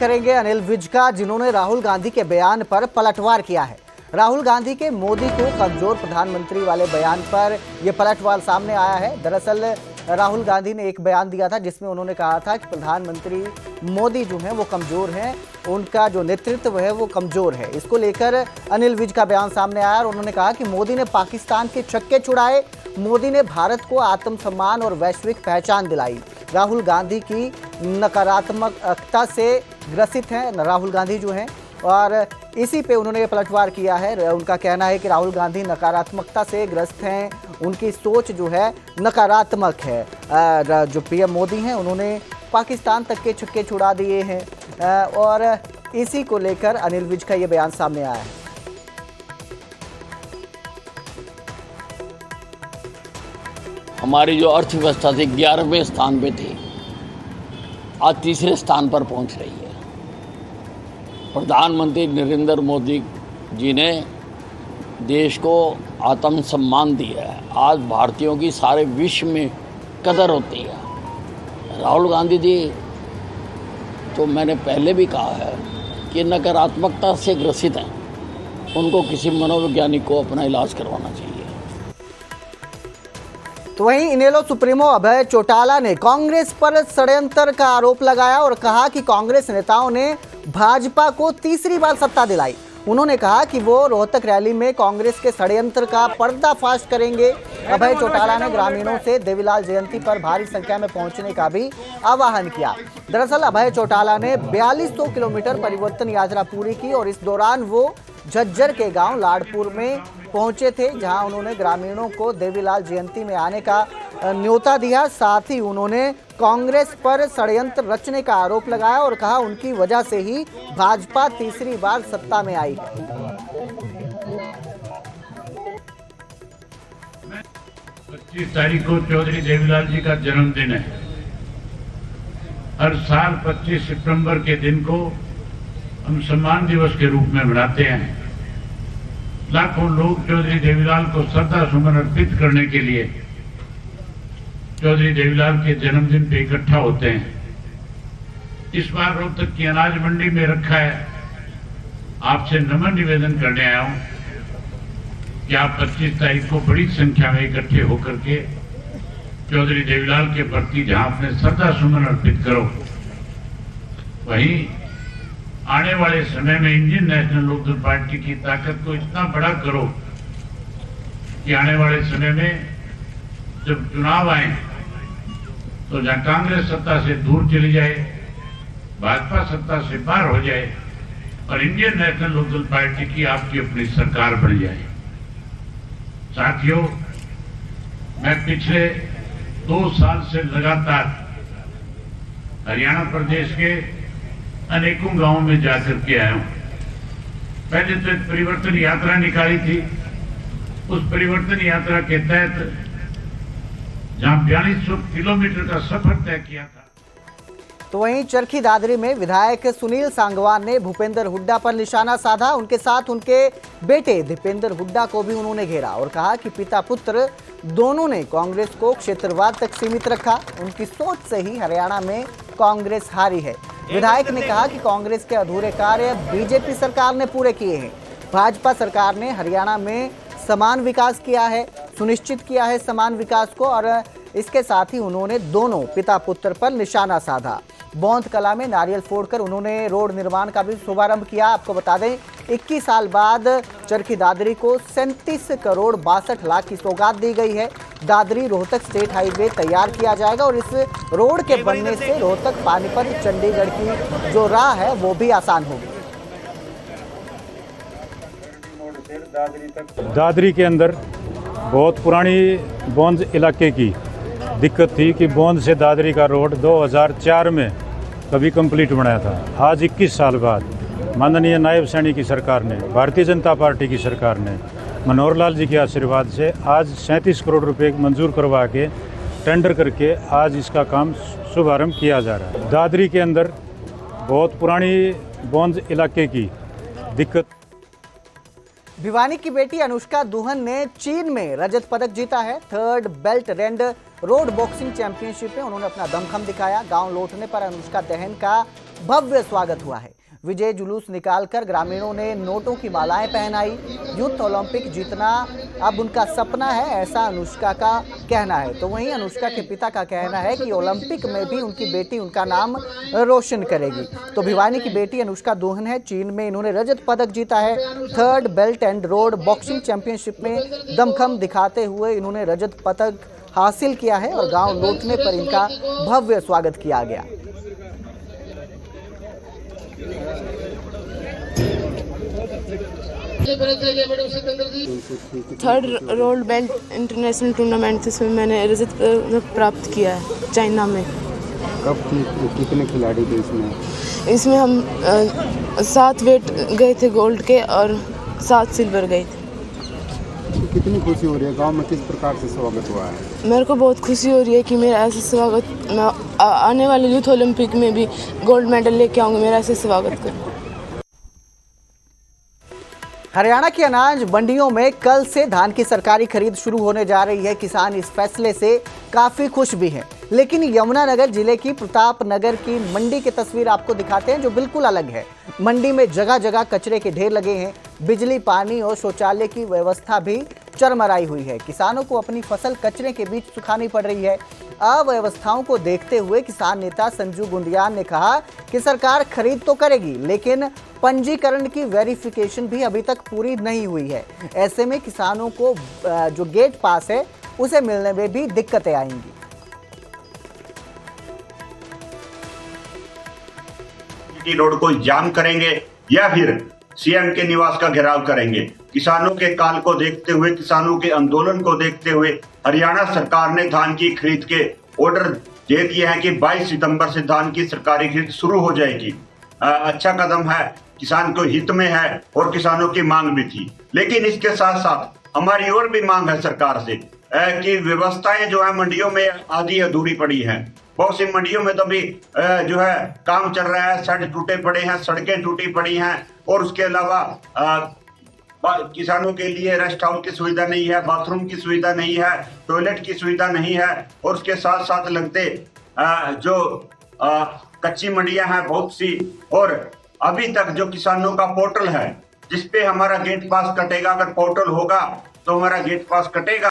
करेंगे अनिल विज का, जिन्होंने राहुल गांधी के बयान पर पलटवार किया है। राहुल गांधी के मोदी को कमजोर प्रधानमंत्री वाले बयान पर यह पलटवार सामने आया है। दरअसल राहुल गांधी ने एक बयान दिया था जिसमें उन्होंने कहा था कि प्रधानमंत्री मोदी जो हैं वो कमजोर हैं, उनका जो नेतृत्व है वो कमजोर है। इसको लेकर अनिल विज का बयान सामने आया और उन्होंने कहा कि मोदी ने पाकिस्तान के छक्के छुड़ाए, मोदी ने भारत को आत्मसम्मान और वैश्विक पहचान दिलाई। राहुल गांधी की नकारात्मकता से ग्रसित हैं राहुल गांधी जो हैं, और इसी पे उन्होंने पलटवार किया है। उनका कहना है कि राहुल गांधी नकारात्मकता से ग्रस्त हैं, उनकी सोच जो है नकारात्मक है। जो पीएम मोदी हैं उन्होंने पाकिस्तान तक के छक्के छुड़ा दिए हैं, और इसी को लेकर अनिल विज का ये बयान सामने आया है। हमारी जो अर्थव्यवस्था थी 11वें स्थान पे थी, आज तीसरे स्थान पर पहुंच रही है। प्रधानमंत्री नरेंद्र मोदी जी ने देश को आत्मसम्मान दिया है। आज भारतीयों की सारे विश्व में कदर होती है। राहुल गांधी जी तो मैंने पहले भी कहा है कि नकारात्मकता से ग्रसित हैं, उनको किसी मनोवैज्ञानिक को अपना इलाज करवाना चाहिए। तो वहीं इनेलो सुप्रीमो अभय चौटाला ने कांग्रेस पर षड्यंत्र का आरोप लगाया और कहा कि कांग्रेस नेताओं ने भाजपा को तीसरी बार सत्ता दिलाई। उन्होंने कहा कि वो रोहतक रैली में कांग्रेस के षड्यंत्र का पर्दाफाश करेंगे। अभय चौटाला ने ग्रामीणों से देवीलाल जयंती पर भारी संख्या में पहुंचने का भी आह्वान किया। दरअसल अभय चौटाला ने 4200 किलोमीटर परिवर्तन यात्रा पूरी की और इस दौरान वो झज्जर के गांव लाडपुर में पहुंचे थे, जहां उन्होंने ग्रामीणों को देवीलाल जयंती में आने का न्योता दिया। साथ ही उन्होंने कांग्रेस पर षड्यंत्र रचने का आरोप लगाया और कहा उनकी वजह से ही भाजपा तीसरी बार सत्ता में आई है। 25 तारीख को चौधरी देवीलाल जी का जन्मदिन है। हर साल 25 सितंबर के दिन को हम सम्मान दिवस के रूप में मनाते हैं। लाखों लोग चौधरी देवीलाल को श्रद्धा सुमन अर्पित करने के लिए चौधरी देवीलाल के जन्मदिन पे इकट्ठा होते हैं। इस बार रोहतक की अनाज मंडी में रखा है। आपसे नम्र निवेदन करने आया हूं कि आप 25 तारीख को बड़ी संख्या में इकट्ठे होकर के चौधरी देवीलाल के प्रति जहां अपने श्रद्धा सुमन अर्पित करो, वहीं आने वाले समय में इंडियन नेशनल लोकदल पार्टी की ताकत को इतना बड़ा करो कि आने वाले समय में जब चुनाव आए तो जहां कांग्रेस सत्ता से दूर चली जाए, भाजपा सत्ता से बाहर हो जाए और इंडियन नेशनल लोकदल पार्टी की आपकी अपनी सरकार बन जाए। साथियों, मैं पिछले 2 साल से लगातार हरियाणा प्रदेश के अनेकों गांवों में जाकर के आया हूं। पहले तो एक परिवर्तन यात्रा निकाली थी। उस परिवर्तन यात्रा के तहत जहां 4200 किलोमीटर का सफर तय किया था। तो वहीं चरखी दादरी में विधायक सुनील सांगवान ने भूपेंद्र हुड्डा पर निशाना साधा। उनके साथ उनके बेटे दीपेंद्र हुड्डा को भी उन्होंने घेरा और कहा कि पिता पुत्र दोनों ने कांग्रेस को क्षेत्रवाद तक सीमित रखा। उनकी सोच से ही हरियाणा में कांग्रेस हारी है। विधायक ने कहा कि कांग्रेस के अधूरे कार्य बीजेपी सरकार ने पूरे किए हैं। भाजपा सरकार ने हरियाणा में समान विकास किया है, सुनिश्चित किया है समान विकास को, और इसके साथ ही उन्होंने दोनों पिता पुत्र पर निशाना साधा। बौंध कला में नारियल फोड़कर उन्होंने रोड निर्माण का भी शुभारंभ किया। आपको बता दें 21 साल बाद चरखी दादरी को 37 करोड़ 62 लाख की सौगात दी गई है। दादरी रोहतक स्टेट हाईवे तैयार किया जाएगा और इस रोड के बनने से रोहतक पानीपत चंडीगढ़ की जो राह है वो भी आसान होगी। दादरी के अंदर बहुत पुरानी बौंध इलाके की दिक्कत थी कि बौंध से दादरी का रोड 2004 में कभी कंप्लीट बनाया था। आज 21 साल बाद माननीय नायब सैनी की सरकार ने, भारतीय जनता पार्टी की सरकार ने मनोहर लाल जी के आशीर्वाद से आज 37 करोड़ रुपए मंजूर करवा के टेंडर करके आज इसका काम शुभारंभ किया जा रहा है। दादरी के अंदर बहुत पुरानी बौंध इलाके की दिक्कत। भिवानी की बेटी अनुष्का दुहन ने चीन में रजत पदक जीता है। 3rd Belt and Road boxing championship में उन्होंने अपना दमखम दिखाया। गांव लौटने पर अनुष्का दहन का भव्य स्वागत हुआ है। विजय जुलूस निकालकर ग्रामीणों ने नोटों की मालाएं पहनाई। यूथ ओलंपिक जीतना अब उनका सपना है, ऐसा अनुष्का का कहना है। तो वहीं अनुष्का के पिता का कहना है कि ओलंपिक में भी उनकी बेटी उनका नाम रोशन करेगी। तो भिवानी की बेटी अनुष्का दोहन है। चीन में इन्होंने रजत पदक जीता है। 3rd belt and road boxing championship में दमखम दिखाते हुए इन्होंने रजत पदक हासिल किया है और गांव लौटने पर इनका भव्य स्वागत किया गया। Third road belt international tournament इसमें मैंने रजत प्राप्त किया है चाइना में। कब कितने खिलाड़ी थे इसमें हम 7 वेट गए थे गोल्ड के और 7 सिल्वर गए थे। कितनी खुशी हो रही है, गांव में किस प्रकार से स्वागत हुआ है? मेरे को बहुत खुशी हो रही है कि मेरा ऐसा स्वागत, मैं आने वाले यूथ ओलंपिक में भी गोल्ड मेडल लेके आऊँगी। मेरा ऐसे स्वागत करें। हरियाणा की अनाज मंडियों में कल से धान की सरकारी खरीद शुरू होने जा रही है। किसान इस फैसले से काफी खुश भी हैं। लेकिन यमुनानगर जिले की प्रतापनगर की मंडी की तस्वीर आपको दिखाते हैं जो बिल्कुल अलग है। मंडी में जगह जगह कचरे के ढेर लगे हैं। बिजली, पानी और शौचालय की व्यवस्था भी चरमराई हुई है। किसानों को अपनी फसल कचरे के बीच सुखानी पड़ रही है। अव्यवस्थाओं को देखते हुए किसान नेता संजू गुंदियाल ने कहा कि सरकार खरीद तो करेगी, लेकिन पंजीकरण की वेरिफिकेशन भी अभी तक पूरी नहीं हुई है। ऐसे में किसानों को जो गेट पास है उसे मिलने में भी दिक्कतें आएंगी। रोड को जाम करेंगे या फिर सीएम के निवास का घेराव करेंगे। किसानों के काल को देखते हुए, किसानों के आंदोलन को देखते हुए हरियाणा सरकार ने धान की खरीद के ऑर्डर दे दिए हैं कि 22 सितंबर से धान की सरकारी खरीद शुरू हो जाएगी। अच्छा कदम है, किसान को हित में है और किसानों की मांग भी थी। लेकिन इसके साथ साथ हमारी और भी मांग है सरकार से कि व्यवस्थाएं जो है मंडियों में आधी अधूरी पड़ी हैं। बहुत सी मंडियों में तो अभी जो है काम चल रहा है, शेड टूटे पड़े हैं, सड़कें टूटी पड़ी हैं और उसके अलावा किसानों के लिए रेस्ट हाउस की सुविधा नहीं है, बाथरूम की सुविधा नहीं है, टॉयलेट की सुविधा नहीं है। और उसके साथ साथ लगते जो कच्ची मंडियां हैं बहुत सी, और अभी तक जो किसानों का पोर्टल है जिसपे हमारा गेट पास कटेगा, अगर पोर्टल होगा तो हमारा गेट पास कटेगा।